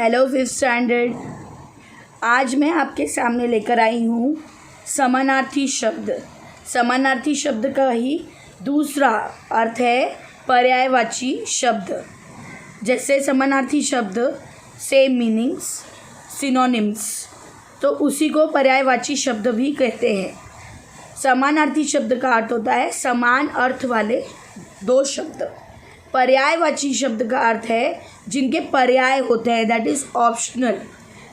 Hello fifth standard. आज मैं आपके सामने लेकर आई हूँ समानार्थी शब्द। समानार्थी शब्द का ही दूसरा अर्थ है पर्यायवाची शब्द। जैसे समानार्थी शब्द सेम मीनिंग्स, सिनोनिम्स, तो उसी को पर्यायवाची शब्द भी कहते हैं। समानार्थी शब्द का अर्थ होता है समान अर्थ वाले दो शब्द। पर्यायवाची शब्द का अर्थ है जिनके पर्याय होते हैं, दैट इज़ ऑप्शनल।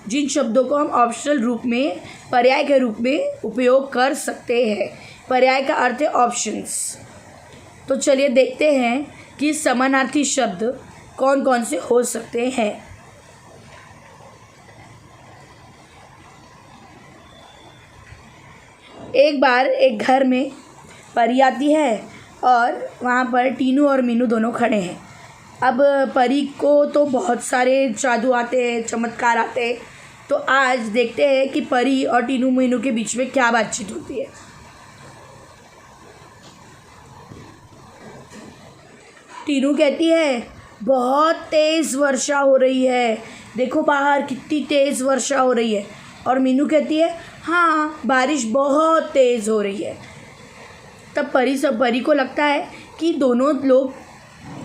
जिन शब्दों को हम ऑप्शनल रूप में पर्याय के रूप में उपयोग कर सकते हैं। पर्याय का अर्थ है ऑप्शंस। तो चलिए देखते हैं कि समानार्थी शब्द कौन कौन से हो सकते हैं। एक बार एक घर में परी आती है और वहाँ पर टीनू और मीनू दोनों खड़े हैं। अब परी को तो बहुत सारे जादू आते हैं, चमत्कार आते हैं। तो आज देखते हैं कि परी और टीनू मीनू के बीच में क्या बातचीत होती है। टीनू कहती है बहुत तेज़ वर्षा हो रही है, देखो बाहर कितनी तेज़ वर्षा हो रही है। और मीनू कहती है हाँ बारिश बहुत तेज़ हो रही है। तब परी को लगता है कि दोनों लोग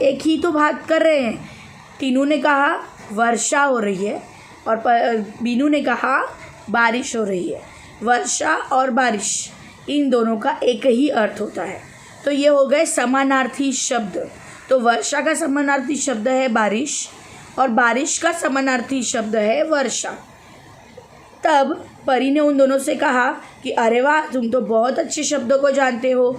एक ही तो बात कर रहे हैं। टीनू ने कहा वर्षा हो रही है और मीनू ने कहा बारिश हो रही है। वर्षा और बारिश इन दोनों का एक ही अर्थ होता है। तो ये हो गए समानार्थी शब्द। तो वर्षा का समानार्थी शब्द है बारिश और बारिश का समानार्थी शब्द है वर्षा। तब परी ने उन दोनों से कहा कि अरे वाह, तुम तो बहुत अच्छे शब्दों को जानते हो।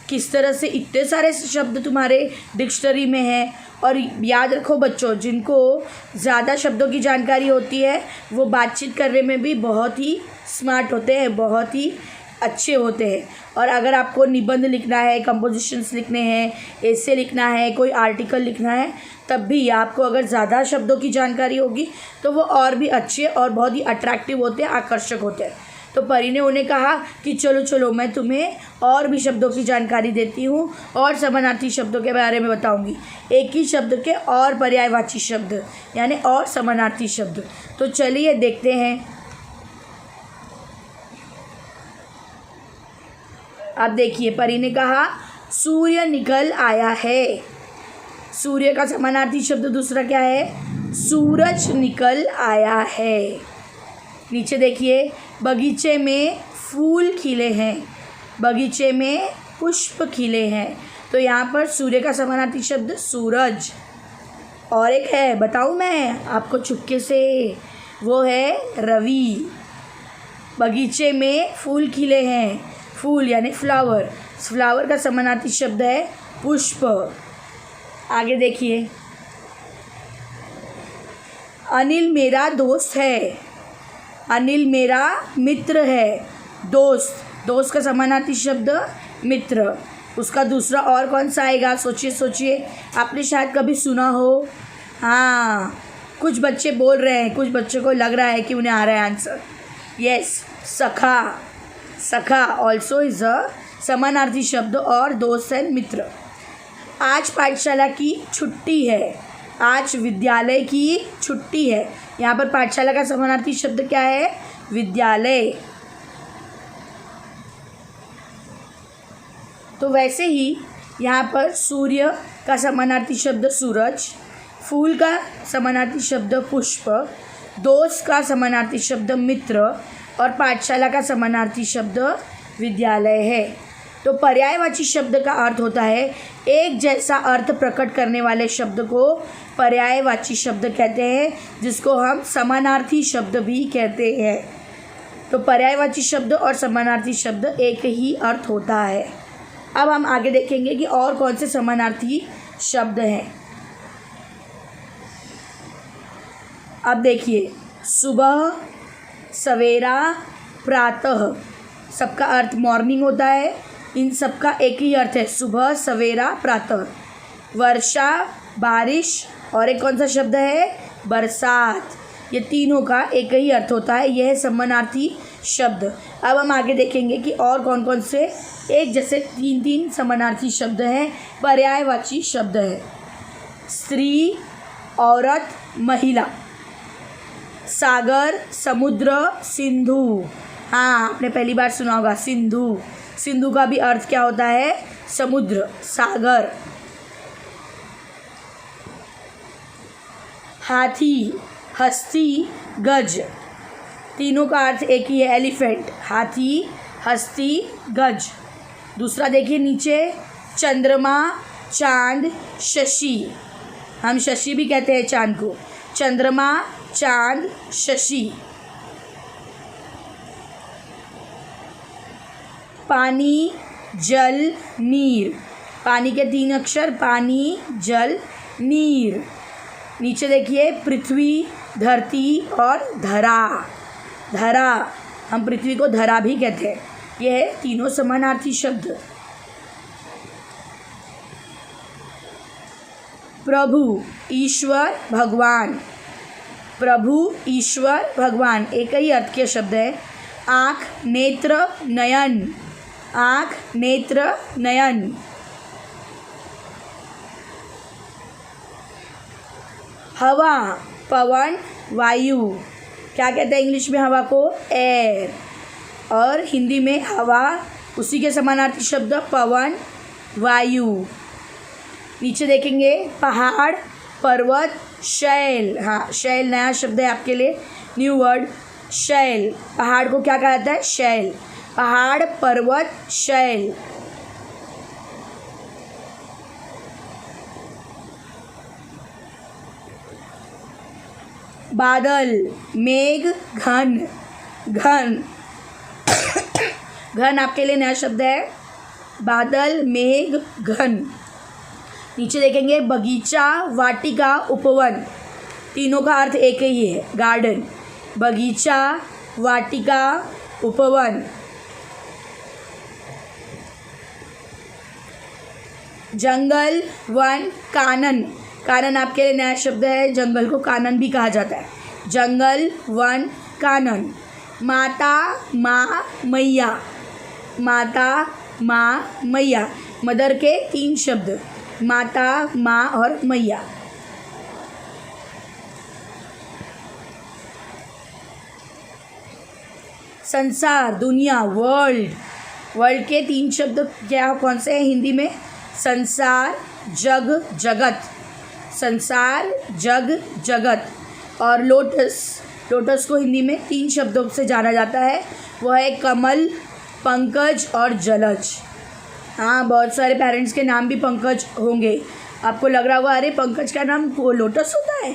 किस तरह से इतने सारे शब्द तुम्हारे डिक्शनरी में हैं। और याद रखो बच्चों, जिनको ज़्यादा शब्दों की जानकारी होती है वो बातचीत करने में भी बहुत ही स्मार्ट होते हैं, बहुत ही अच्छे होते हैं। और अगर आपको निबंध लिखना है, कंपोजिशंस लिखने हैं, एसे लिखना है, कोई आर्टिकल लिखना है, तब भी आपको अगर ज़्यादा शब्दों की जानकारी होगी तो वो और भी अच्छे और बहुत ही अट्रैक्टिव होते हैं, आकर्षक होते हैं। तो परी ने उन्हें कहा कि चलो चलो मैं तुम्हें और भी शब्दों की जानकारी देती हूँ और समानार्थी शब्दों के बारे में बताऊँगी। एक ही शब्द के और पर्यायवाची शब्द यानी और समानार्थी शब्द। तो चलिए देखते हैं। अब देखिए, परी ने कहा सूर्य निकल आया है। सूर्य का समानार्थी शब्द दूसरा क्या है? सूरज निकल आया है। नीचे देखिए, बगीचे में फूल खिले हैं, बगीचे में पुष्प खिले हैं। तो यहाँ पर सूर्य का समानार्थी शब्द सूरज। और एक है, बताऊँ मैं आपको चुपके से, वो है रवि। बगीचे में फूल खिले हैं, फूल यानी फ्लावर। फ्लावर का समानार्थी शब्द है पुष्प। आगे देखिए, अनिल मेरा दोस्त है, अनिल मेरा मित्र है। दोस्त का समानार्थी शब्द मित्र। उसका दूसरा और कौन सा आएगा? सोचिए सोचिए, आपने शायद कभी सुना हो। हाँ, कुछ बच्चे बोल रहे हैं, कुछ बच्चों को लग रहा है कि उन्हें आ रहा है आंसर। यस, सखा। सखा ऑल्सो इज़ अ समानार्थी शब्द और दोस्त है मित्र। आज पाठशाला की छुट्टी है, आज विद्यालय की छुट्टी है। यहाँ पर पाठशाला का समानार्थी शब्द क्या है? विद्यालय। तो वैसे ही यहाँ पर सूर्य का समानार्थी शब्द सूरज, फूल का समानार्थी शब्द पुष्प, दोस्त का समानार्थी शब्द मित्र और पाठशाला का समानार्थी शब्द विद्यालय है। तो पर्यायवाची शब्द का अर्थ होता है एक जैसा अर्थ प्रकट करने वाले शब्द को पर्यायवाची शब्द कहते हैं, जिसको हम समानार्थी शब्द भी कहते हैं। तो पर्यायवाची शब्द और समानार्थी शब्द एक ही अर्थ होता है। अब हम आगे देखेंगे कि और कौन से समानार्थी शब्द हैं। अब देखिए, सुबह, सवेरा, प्रातः, सबका अर्थ मॉर्निंग होता है। इन सब का एक ही अर्थ है, सुबह, सवेरा, प्रातः। वर्षा, बारिश और एक कौन सा शब्द है? बरसात। ये तीनों का एक ही अर्थ होता है, यह है समानार्थी शब्द। अब हम आगे देखेंगे कि और कौन कौन से एक जैसे तीन समानार्थी शब्द हैं, पर्यायवाची शब्द है। स्त्री, औरत, महिला। सागर, समुद्र, सिंधु। हाँ, आपने पहली बार सुना होगा सिंधु। सिंधु का भी अर्थ क्या होता है? समुद्र, सागर। हाथी, हस्ती, गज, तीनों का अर्थ एक ही है, एलिफेंट। हाथी, हस्ती, गज। दूसरा देखिए नीचे, चंद्रमा, चांद, शशि। हम शशि भी कहते हैं चांद को। चंद्रमा, चांद, शशि। पानी, जल, नीर। पानी के 3 अक्षर, पानी, जल, नीर। नीचे देखिए, पृथ्वी, धरती और धरा। धरा, हम पृथ्वी को धरा भी कहते हैं। ये है तीनों समानार्थी शब्द। प्रभु, ईश्वर, भगवान। प्रभु, ईश्वर, भगवान एक ही अर्थ के शब्द है। आँख, नेत्र, नयन। आँख, नेत्र, नयन। हवा, पवन, वायु। क्या कहते हैं इंग्लिश में हवा को? एयर। और हिंदी में हवा, उसी के समानार्थी शब्द पवन, वायु। नीचे देखेंगे, पहाड़, पर्वत, शैल। हाँ, शैल नया शब्द है आपके लिए, न्यू वर्ड, शैल। पहाड़ को क्या कहा जाता है? शैल। पहाड़, पर्वत, शैल। बादल, मेघ, घन। घन, घन आपके लिए नया शब्द है, बादल, मेघ, घन। नीचे देखेंगे, बगीचा, वाटिका, उपवन। तीनों का अर्थ एक ही है, गार्डन। बगीचा, वाटिका, उपवन। जंगल, वन, कानन। कानन आपके लिए नया शब्द है, जंगल को कानन भी कहा जाता है। जंगल, वन, कानन। माता, माँ, मैया। माता, माँ, मैया। मदर के 3 शब्द, माता, माँ और मैया। संसार, दुनिया, वर्ल्ड। वर्ल्ड के 3 शब्द क्या कौन से हैं हिंदी में? संसार, जग, जगत। संसार, जग, जगत। और लोटस, लोटस को हिंदी में 3 शब्दों से जाना जाता है, वह है कमल, पंकज और जलज। हाँ, बहुत सारे पेरेंट्स के नाम भी पंकज होंगे। आपको लग रहा होगा अरे पंकज का नाम वो लोटस होता है।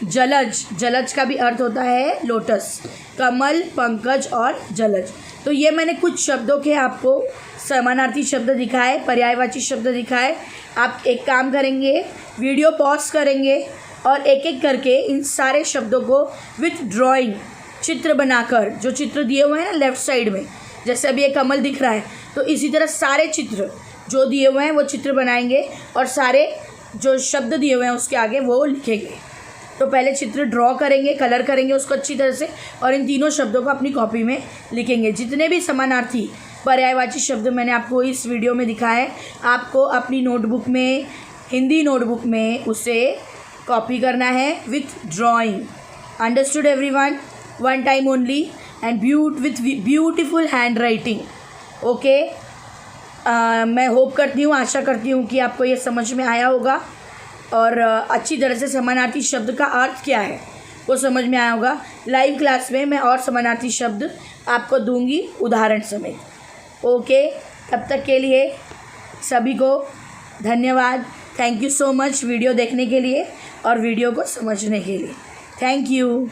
जलज, जलज का भी अर्थ होता है लोटस। कमल, पंकज और जलज। तो ये मैंने कुछ शब्दों के आपको समानार्थी शब्द दिखाए, पर्यायवाची शब्द दिखाए। आप एक काम करेंगे, वीडियो पॉज करेंगे और एक एक करके इन सारे शब्दों को विथ ड्राइंग, चित्र बनाकर, जो चित्र दिए हुए हैं ना लेफ़्ट साइड में, जैसे अभी ये कमल दिख रहा है, तो इसी तरह सारे चित्र जो दिए हुए हैं वो चित्र बनाएंगे और सारे जो शब्द दिए हुए हैं उसके आगे वो लिखेंगे। तो पहले चित्र ड्रॉ करेंगे, कलर करेंगे उसको अच्छी तरह से और इन तीनों शब्दों को अपनी कॉपी में लिखेंगे। जितने भी समानार्थी पर्यायवाची शब्द मैंने आपको इस वीडियो में दिखाए, आपको अपनी नोटबुक में, हिंदी नोटबुक में उसे कॉपी करना है with drawing. Understood everyone? One time only and with beautiful hand writing. Okay, मैं होप करती हूँ, आशा करती हूँ कि आपको ये समझ में आया होगा और अच्छी तरह से समानार्थी शब्द का अर्थ क्या है वो समझ में आया होगा। लाइव क्लास में मैं और समानार्थी शब्द आपको दूंगी उदाहरण समेत। ओके, तब तक के लिए सभी को धन्यवाद। Thank you so much video देखने के लिए और वीडियो को समझने के लिए। Thank you.